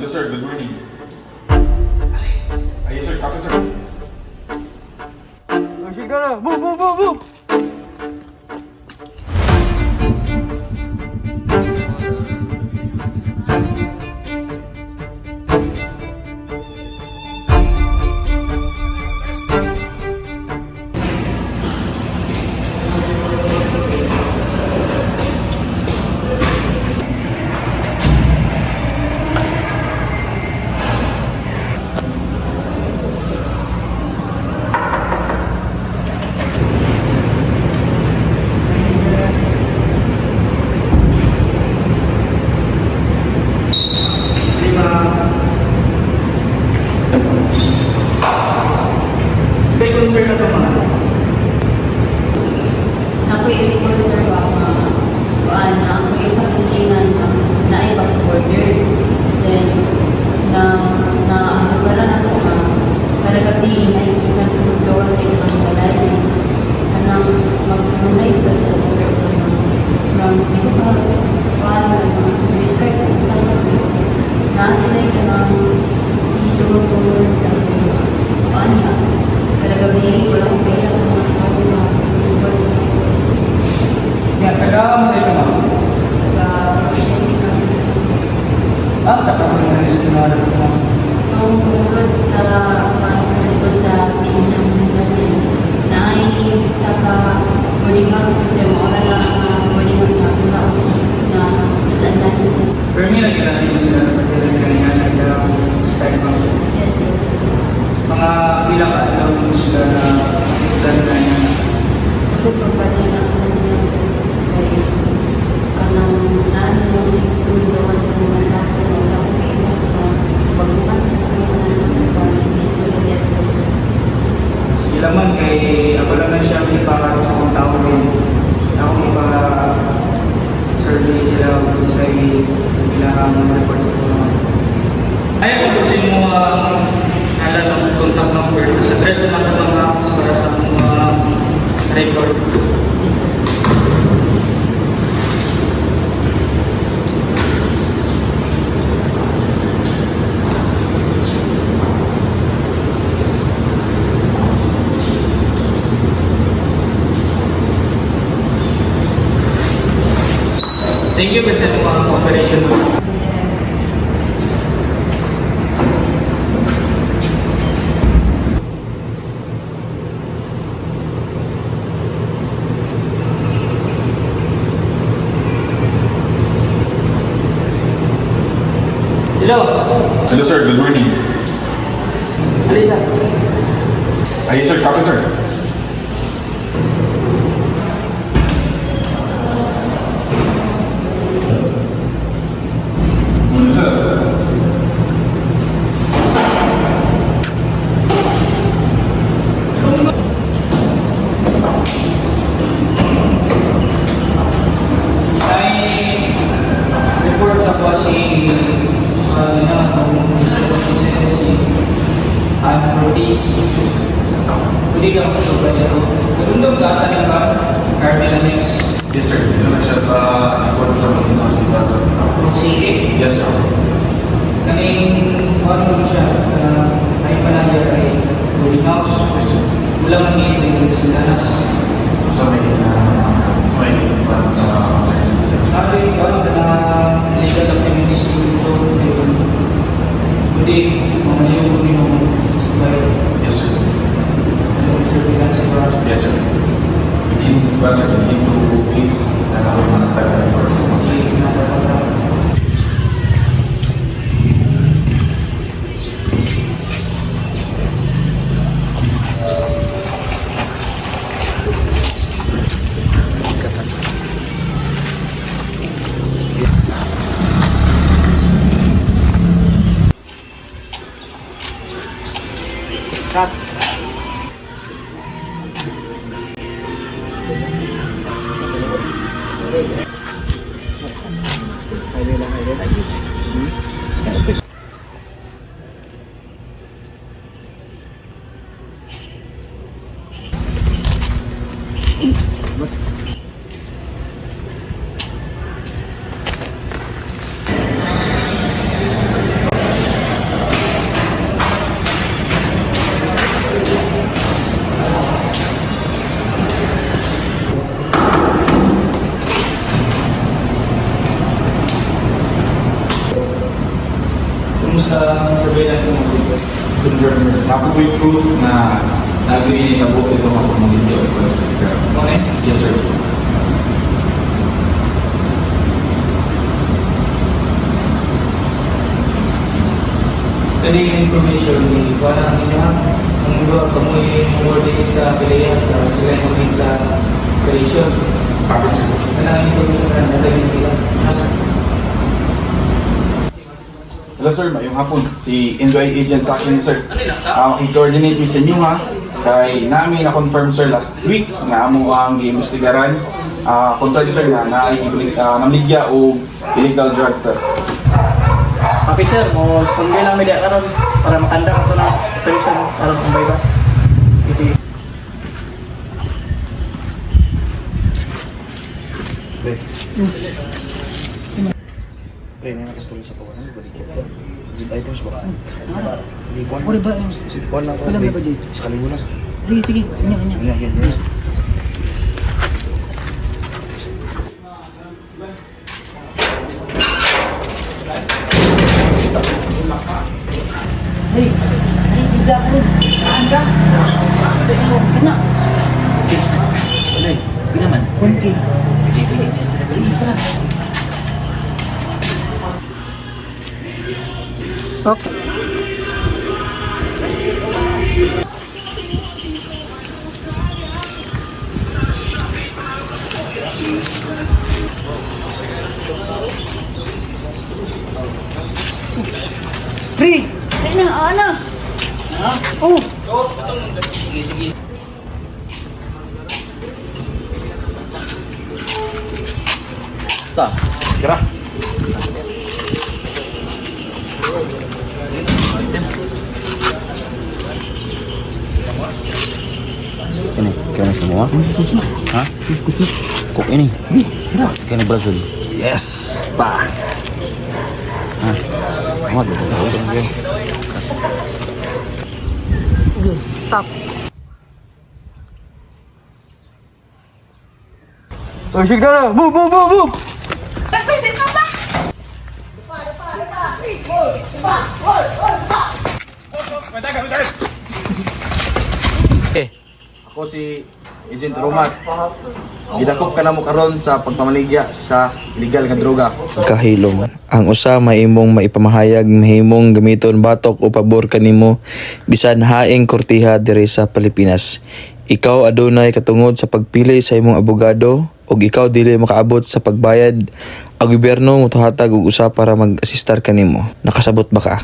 Hello sir, good morning. Yes sir, copy sir. Oh, sige na. Move, move, move, move. Second sir na ito mga. Ako i-report sir ba kuan na ako isa sa silingan na ay back orders. Then na obserbaran ako nga kada gabi na isunan sunod gawa sa ilang balay. Kanang magkanunay ito sa sir kanang di ko ba kuan describe kung saan ko na sila kanang ituro-turo nila sa kuan niya. Kada gabi wala akong pera sa mga tao na sunod ba sa Yan, taga mo tayo mga. Taga-Prosyente kami kasi. Sa kapag-alis na rin mga. Itong kasulod sa likod sa Pilipinas Hospital na ay isa ka boarding house ito sila maura lang ang boarding house na pula o na lusaan natin sila. Pero may nagkilala mo sila na pagkilala kanina nag-start ba? Yes, sir. Mga ilang alaw mo sila na ganda niya. Sa pagpapali na ako niya sir. Kaya kanang namin lang sunod naman sa mga tao sa wala akong kailan na baguhan ka sa mga naman sa bahay. Hindi ko lang Sige laman kay ako lang na siya ipakaro sa mga tao din. Ako ipa-survey sila kung sa ilang mga report sa mga. Ayaw ko kasi mo nala ng contact number. Sa address na lang mga para sa mga record. Thank you for sa mga cooperation mo. Hello. Hello sir, good morning. Alisa. Yes sir, copy sir. Hello sir. Ay report sa po si si Anthropis. Pwede ka magsuba niya ito. Nagundong ka sa nang Carmelanex Yes sir, dito na siya sa ikon sa Manila Hospital sir. City. Yes sir. Kaning ano siya, ay palaya kay boarding house. Yes sir. Wala man ngayon yung silanas. Sa may Sabi ko, legal activities dito. Hindi, mamaliw ko yung supply. Yes sir. Surveillance ba? Yes sir. Within 2 weeks, ako yung mga tagal for sa mga Kasi pinapapata. Cut. ako with proof na nag-iinitabo ito mga pamilya. Okay. Yes, sir. Tadi information ni parang niya ang mga kamoy mawali sa pilihan para sila yung maging sa operation. Copy, sir. Kailangan information na natin nila. Hello sir, mayong hapon. Si NBI agent sa akin sir. Maki-coordinate mi sa inyo ha. Kay namin na-confirm sir last week na amo ang giimbestigaran. Confirm sir na namligya o illegal drugs sir. Officer, mo sponge namin dia karon para makanda ko na operation para kung bypass. Kasi Pre, may nakastuli sa kawanan, balik ko. Good items ba? Hindi ko Uri ba? Kasi ko lang Wala ba dito? Sekali mo lang. Sige, sige. Kanya, kanya. Ganyan. Hey, tidak ko. Anda. Kena. Wala eh. Hindi naman. Kunti. Sige ka. Okay. Free! Kena, ana. Oh! Ta. Kira. Ini, kena semua? Ha? Kok ini? Kena Brazil. Yes, pa. Ha? Mau ada tahu dia. Okay, stop. Oh, sige na! Move, move, move, move! Ako si Agent Romat. Gidakop ka na mo karon sa pagpamaligya sa illegal nga droga. Kahilom. Ang usa mahimong maipamahayag, mahimong gamiton batok o pabor kanimo bisan haing kortiha diri sa Pilipinas. Ikaw adunay katungod sa pagpili sa imong abogado ug ikaw dili makaabot sa pagbayad, ang gobyerno motuhatag og usa para mag-asistar kanimo. Nakasabot ba ka?